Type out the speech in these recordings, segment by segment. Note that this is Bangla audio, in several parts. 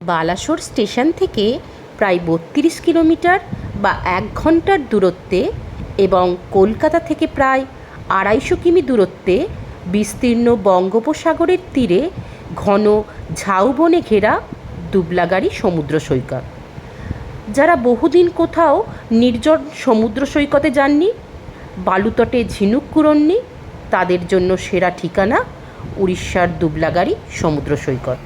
বালাসোর স্টেশন থেকে প্রায় ৩২ কিলোমিটার বা ১ ঘন্টার দূরত্বে এবং কলকাতা থেকে প্রায় ২৫০ কিমি দূরত্বে বিস্তীর্ণ বঙ্গোপসাগরের তীরে ঘন ঝাউবনে ঘেরা দুবলাগাড়ি সমুদ্র সৈকত। যারা বহুদিন কোথাও নির্জন সমুদ্র সৈকতে যাননি, বালুতটে ঝিনুক কুড়ননি, তাদের জন্য সেরা ঠিকানা উড়িষ্যার দুবলাগাড়ি সমুদ্র সৈকত।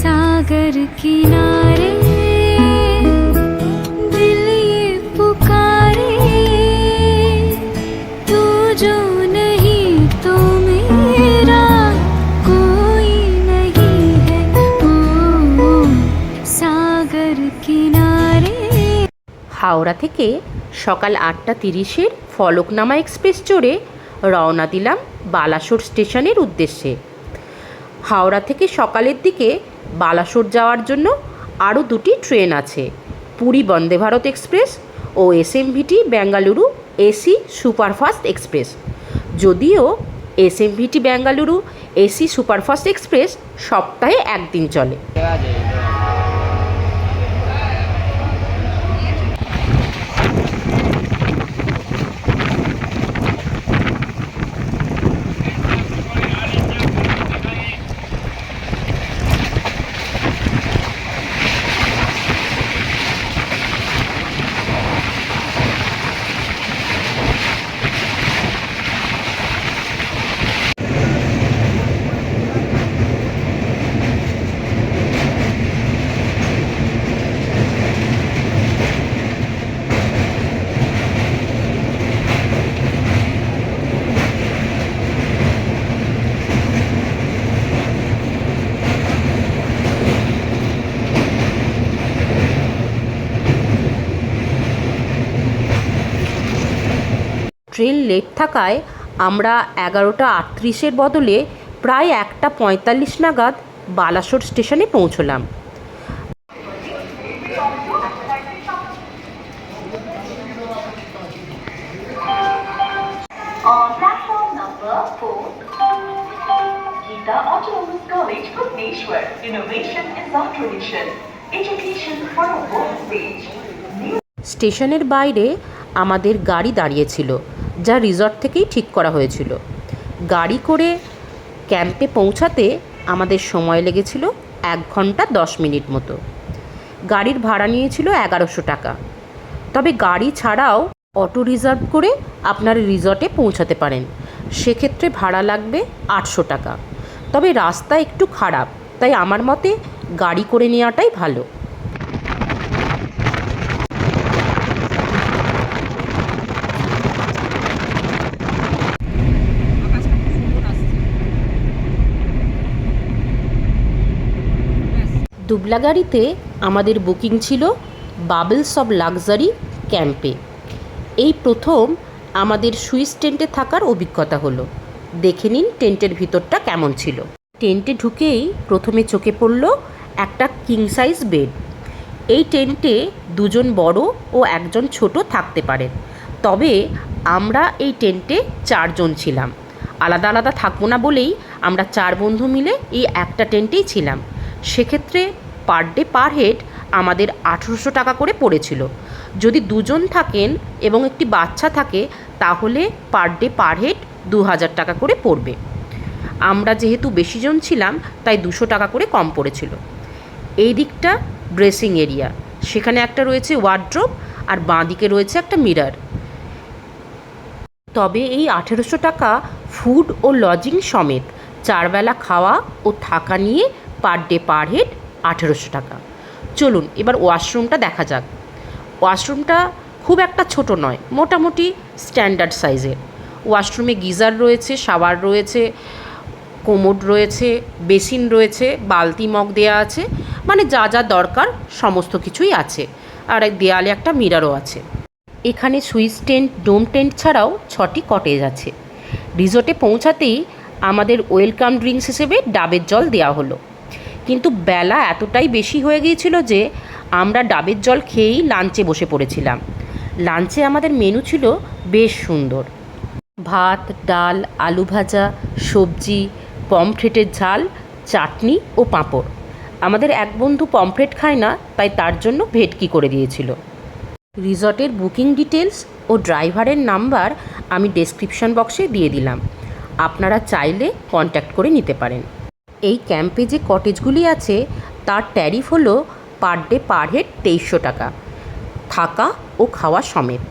सागर किनारे दिल ये पुकारे, तू जो नहीं तो मेरा कोई नहीं है। ओ सागर किनारे। হাওড়া থেকে সকাল ৮:৩০-এর ফলকনামা এক্সপ্রেস চড়ে রওনা দিলাম বালাসোর স্টেশনের উদ্দেশ্যে। হাওড়া থেকে সকালের দিকে বালাসোর যাওয়ার জন্য আরও দুটি ট্রেন আছে, পুরী বন্দে ভারত এক্সপ্রেস ও SMVT Bengaluru AC superfast express. যদিও SMVT Bengaluru AC superfast express সপ্তাহে একদিন চলে। ট্রেন লেট থাকায় আমরা 11:38-এর বদলে প্রায় 1:45 নাগাদ বালাসোর স্টেশনে পৌঁছলাম। On platform number 4, Geeta Autonomous College, Bhubaneswar. Innovation is our tradition. Education for a world stage. স্টেশনের বাইরে আমাদের গাড়ি দাঁড়িয়েছিল, যা রিসর্ট থেকেই ঠিক করা হয়েছিল। গাড়ি করে ক্যাম্পে পৌঁছাতে আমাদের সময় লেগেছিল 1 ঘন্টা 10 মিনিট মতো। গাড়ির ভাড়া নিয়েছিল 1100 টাকা। তবে গাড়ি ছাড়াও অটো রিজার্ভ করে আপনার রিসর্টে পৌঁছাতে পারেন, সেক্ষেত্রে ভাড়া লাগবে 800 টাকা। তবে রাস্তা একটু খারাপ, তাই আমার মতে গাড়ি করে নেওয়াটাই ভালো। দুবলাগাড়িতে আমাদের বুকিং ছিল বাবলস অব লাক্সারি ক্যাম্পে। এই প্রথম আমাদের সুইস টেন্টে থাকার অভিজ্ঞতা হলো। দেখে নিন টেন্টের ভিতরটা কেমন ছিল। টেন্টে ঢুকেই প্রথমে চোখে পড়ল একটা কিং সাইজ বেড। এই টেন্টে 2 জন বড় ও 1 জন ছোট থাকতে পারেন। তবে আমরা এই টেন্টে 4 জন ছিলাম। আলাদা আলাদা থাকবো না বলেই আমরা 4 বন্ধু মিলে এই একটা টেন্টেই ছিলাম। সেক্ষেত্রে পার ডে পার হেড আমাদের 1800 টাকা করে পড়েছিল। যদি 2 জন থাকেন এবং একটি বাচ্চা থাকে তাহলে পার ডে পার হেড 2000 টাকা করে পড়বে। আমরা যেহেতু বেশি জন ছিলাম তাই 200 টাকা করে কম পড়েছিল। এই দিকটা ড্রেসিং এরিয়া, সেখানে একটা রয়েছে ওয়ার্ড্রোব আর বাঁ দিকে রয়েছে একটা মিরর। তবে এই 1800 টাকা ফুড ও লজিং সমেত 4 বেলা খাওয়া ও থাকা নিয়ে পার ডে পার হেড 1800 টাকা। চলুন এবার ওয়াশরুমটা দেখা যাক। ওয়াশরুমটা খুব একটা ছোট নয়, মোটামুটি স্ট্যান্ডার্ড সাইজের। ওয়াশরুমে গিজার রয়েছে, শাওয়ার রয়েছে, কোমোড রয়েছে, বেসিন রয়েছে, বালতি মগ দেওয়া আছে, মানে যা যা দরকার সমস্ত কিছুই আছে। আর দেয়ালে একটা মিররও আছে। এখানে সুইস টেন্ট, ডোম টেন্ট ছাড়াও 6টি কটেজ আছে। রিসোর্টে পৌঁছাতেই আমাদের ওয়েলকাম ড্রিঙ্কস হিসেবে ডাবের জল দেওয়া হলো। কিন্তু বেলা এতটাই বেশি হয়ে গিয়েছিল যে আমরা ডাবের জল খেয়েই লাঞ্চে বসে পড়েছিলাম। লাঞ্চে আমাদের মেনু ছিল বেশ সুন্দর। ভাত, ডাল, আলু ভাজা, সবজি, পমফ্রেটের ঝাল, চাটনি ও পাঁপড়। আমাদের এক বন্ধু পমফ্রেট খায় না, তাই তার জন্য ভেটকি করে দিয়েছিল। রিসর্টের বুকিং ডিটেলস ও ড্রাইভারের নাম্বার আমি ডেসক্রিপশন বক্সে দিয়ে দিলাম, আপনারা চাইলে কন্ট্যাক্ট করে নিতে পারেন। এই ক্যাম্পে যে কটেজগুলি আছে তার ট্যারিফ হলো পার ডে পার হেড 2300 টাকা, থাকা ও খাওয়া সমেত।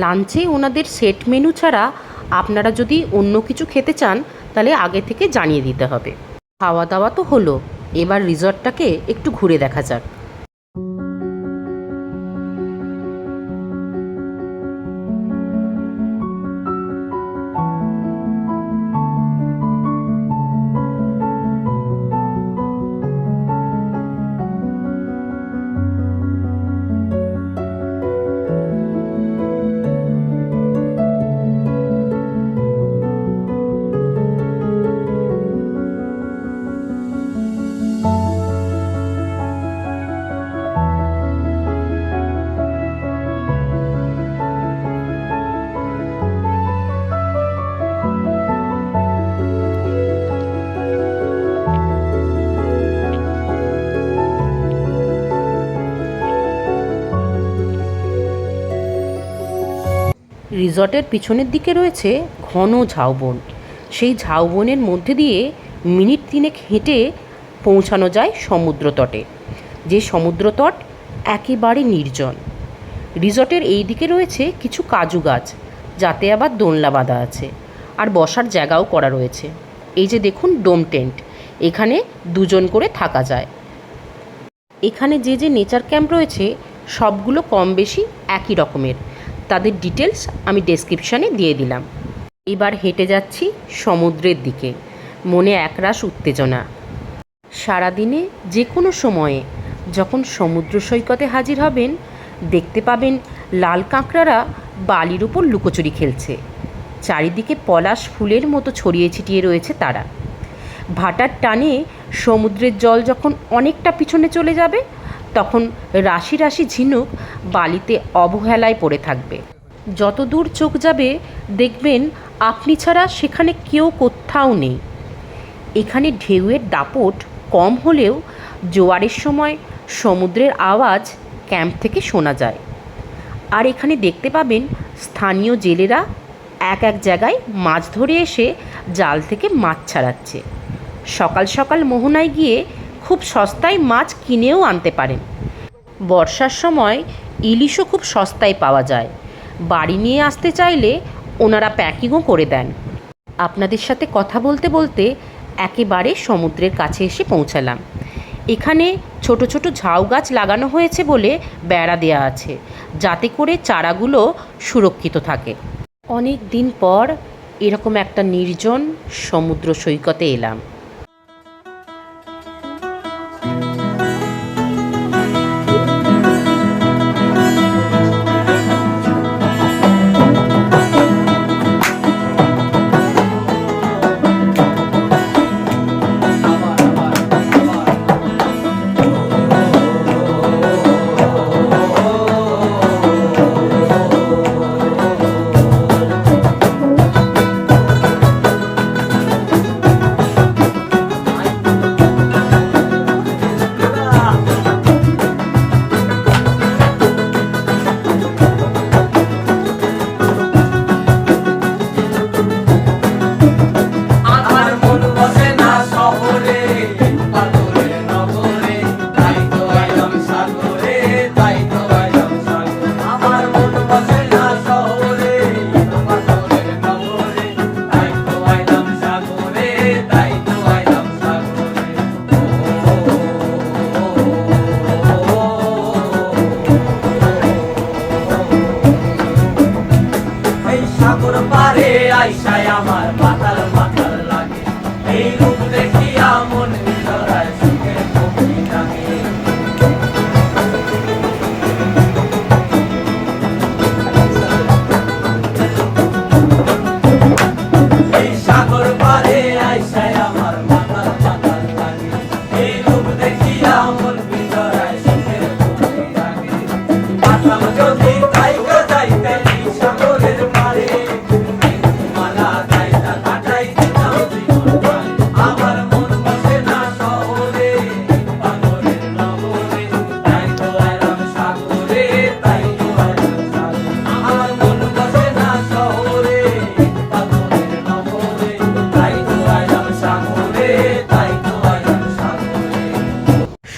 লাঞ্চে ওনাদের সেট মেনু ছাড়া আপনারা যদি অন্য কিছু খেতে চান তাহলে আগে থেকে জানিয়ে দিতে হবে। খাওয়া দাওয়া তো হলো, এবার রিসর্টটাকে একটু ঘুরে দেখা যাক। রিসর্টের পিছনের দিকে রয়েছে ঘন ঝাউবন। সেই ঝাউবনের মধ্যে দিয়ে মিনিট 3 হেঁটে পৌঁছানো যায় সমুদ্র তটে, যে সমুদ্র তট একেবারে নির্জন। রিসর্টের এই দিকে রয়েছে কিছু কাজু গাছ, যাতে আবার দোলনা বাঁধা আছে, আর বসার জায়গাও করা রয়েছে। এই যে দেখুন ডোম টেন্ট, এখানে 2 জন করে থাকা যায়। এখানে যে যে নেচার ক্যাম্প রয়েছে সবগুলো কম বেশি একই রকমের, তাদের ডিটেলস আমি ডেসক্রিপশানে দিয়ে দিলাম। এবার হেঁটে যাচ্ছি সমুদ্রের দিকে, মনে একরাশ উত্তেজনা। সারাদিনে যে কোনো সময়ে যখন সমুদ্র সৈকতে হাজির হবেন দেখতে পাবেন লাল কাঁকড়ারা বালির উপর লুকোচুরি খেলছে। চারিদিকে পলাশ ফুলের মতো ছড়িয়ে ছিটিয়ে রয়েছে তারা। ভাটার টানে সমুদ্রের জল যখন অনেকটা পিছনে চলে যাবে তখন রাশি রাশি ঝিনুক বালিতে অবহেলায় পড়ে থাকবে। যত দূর চোখ যাবে দেখবেন আপনি ছাড়া সেখানে কেউ কোথাও নেই। এখানে ঢেউয়ের দাপট কম হলেও জোয়ারের সময় সমুদ্রের আওয়াজ ক্যাম্প থেকে শোনা যায়। আর এখানে দেখতে পাবেন স্থানীয় জেলেরা এক এক জায়গায় মাছ ধরে এসে জাল থেকে মাছ ছাড়াচ্ছে। সকাল সকাল মোহনায় গিয়ে খুব সস্তায় মাছ কিনেও আনতে পারেন। বর্ষার সময় ইলিশও খুব সস্তায় পাওয়া যায়। বাড়ি নিয়ে আসতে চাইলে ওনারা প্যাকিংও করে দেন। আপনাদের সাথে কথা বলতে বলতে একেবারে সমুদ্রের কাছে এসে পৌঁছালাম। এখানে ছোট ছোট ঝাউ গাছ লাগানো হয়েছে বলে বেড়া দেওয়া আছে, যাতে করে চারাগুলো সুরক্ষিত থাকে। অনেক দিন পর এরকম একটা নির্জন সমুদ্র সৈকতে এলাম।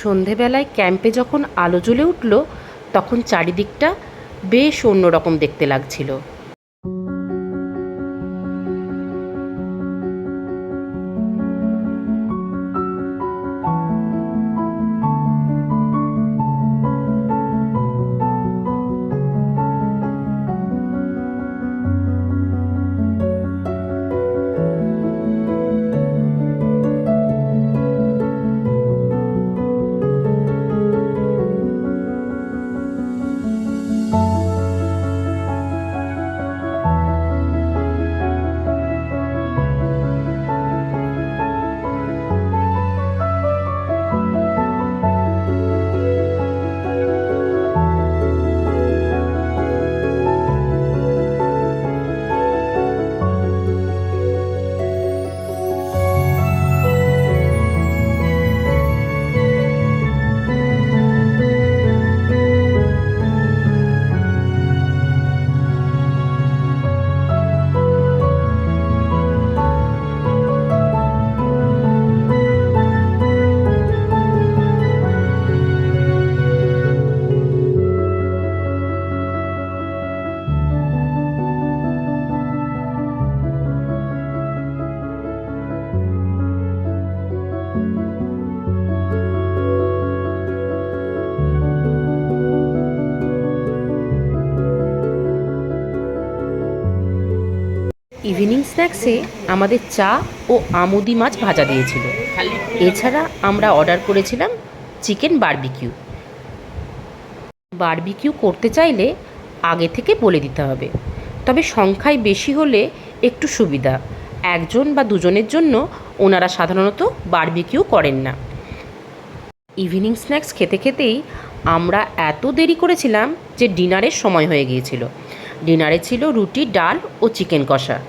সন্ধেবেলায় ক্যাম্পে যখন আলো জ্বলে উঠল তখন চারিদিকটা বেশ অন্যরকম দেখতে লাগছিল। ইভিনিং স্ন্যাক্সে আমাদের চা ও আমুদি মাছ ভাজা দিয়েছিল। এছাড়া আমরা অর্ডার করেছিলাম চিকেন বারবিকিউ। বারবিকিউ করতে চাইলে আগে থেকে বলে দিতে হবে, তবে সংখ্যায় বেশি হলে একটু সুবিধা। একজন বা দুজনের জন্য ওনারা সাধারণত বারবিকিউ করেন না। ইভিনিং স্ন্যাক্স খেতে খেতেই আমরা এত দেরি করেছিলাম যে ডিনারের সময় হয়ে গিয়েছিল। ডিনারে ছিল রুটি, ডাল ও চিকেন কষা।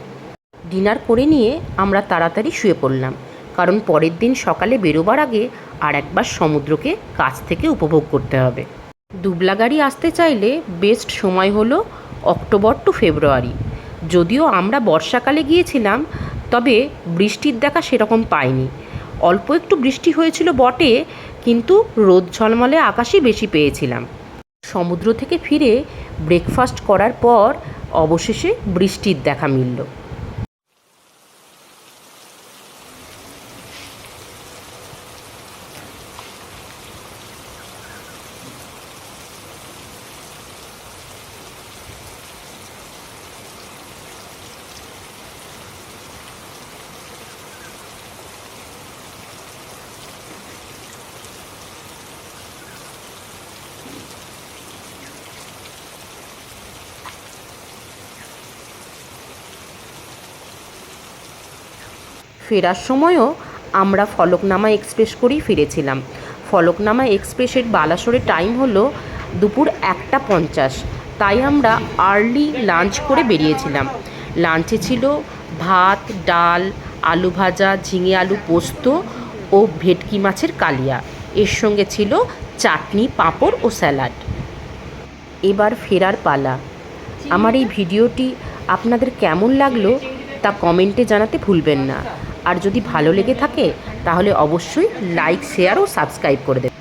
ডিনার করে নিয়ে আমরা তাড়াতাড়ি শুয়ে পড়লাম, কারণ পরের দিন সকালে বেরোবার আগে আর একবার সমুদ্রকে কাছ থেকে উপভোগ করতে হবে। দুবলাগাড়ি আসতে চাইলে বেস্ট সময় হলো অক্টোবর টু ফেব্রুয়ারি। যদিও আমরা বর্ষাকালে গিয়েছিলাম, তবে বৃষ্টির দেখা সেরকম পাইনি। অল্প একটু বৃষ্টি হয়েছিল বটে, কিন্তু রোদ ঝলমলে আকাশই বেশি পেয়েছিলাম। সমুদ্র থেকে ফিরে ব্রেকফাস্ট করার পর অবশেষে বৃষ্টির দেখা মিলল। ফেরার সময়ও আমরা ফলকনামা এক্সপ্রেস করেই ফিরেছিলাম। ফলকনামা এক্সপ্রেসের বালাসোরের টাইম হলো দুপুর 1টা 50, তাই আমরা আর্লি লাঞ্চ করে বেরিয়েছিলাম। লাঞ্চে ছিল ভাত, ডাল, আলু ভাজা, ঝিঙে আলু পোস্ত ও ভেটকি মাছের কালিয়া। এর সঙ্গে ছিল চাটনি, পাঁপড় ও স্যালাড। এবার ফেরার পালা। আমার এই ভিডিওটি আপনাদের কেমন লাগলো তা কমেন্টে জানাতে ভুলবেন না। আর যদি ভালো লেগে থাকে তাহলে অবশ্যই লাইক, শেয়ার ও সাবস্ক্রাইব করে দেবেন।